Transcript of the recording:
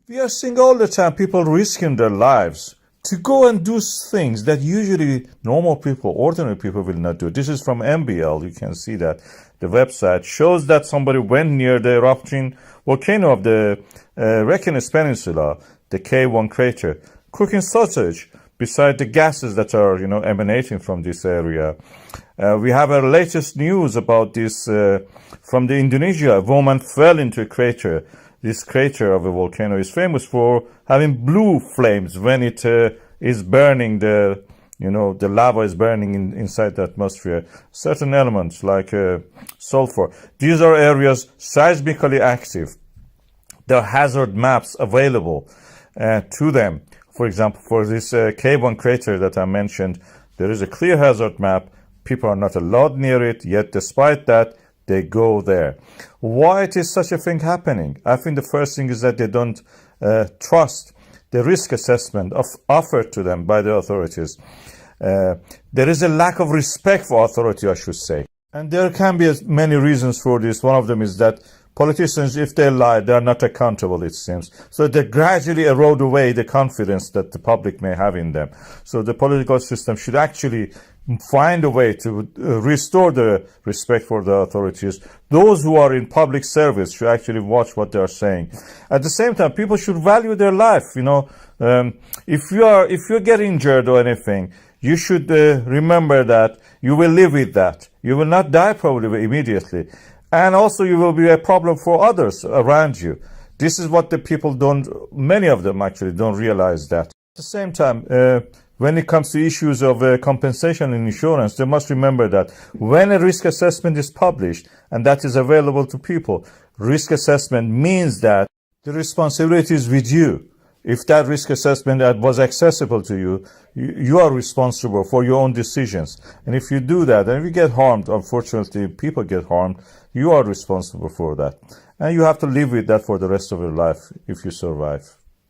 We are seeing all the time people risking their lives to go and do things that usually normal people, ordinary people will not do. This is from MBL. You can see that the website shows that somebody went near the erupting volcano of the Reykjanes Peninsula, the K1 crater, cooking sausage beside the gases that are, emanating from this area. We have our latest news about this from the Indonesia. A woman fell into a crater. This crater of a volcano is famous for having blue flames when it is burning. The lava is burning inside the atmosphere. Certain elements like sulfur. These are areas seismically active. There are hazard maps available to them. For example, for this K1 crater that I mentioned, there is a clear hazard map. People are not allowed near it, yet despite that, they go there. Why it is such a thing happening? I think the first thing is that they don't trust the risk assessment offered to them by the authorities. There is a lack of respect for authority, I should say. And there can be many reasons for this. One of them is that politicians, if they lie, they are not accountable, it seems. So they gradually erode away the confidence that the public may have in them. So the political system should actually find a way to restore the respect for the authorities. Those who are in public service should actually watch what they are saying. At the same time, people should value their life. If you get injured or anything, you should remember that you will live with that. You will not die probably immediately. And also you will be a problem for others around you. This is what the people many of them actually don't realize that. At the same time, when it comes to issues of compensation and insurance, they must remember that when a risk assessment is published and that is available to people, risk assessment means that the responsibility is with you. If that risk assessment was accessible to you, you are responsible for your own decisions. And if you do that, and if you get harmed, unfortunately, people get harmed, you are responsible for that. And you have to live with that for the rest of your life if you survive.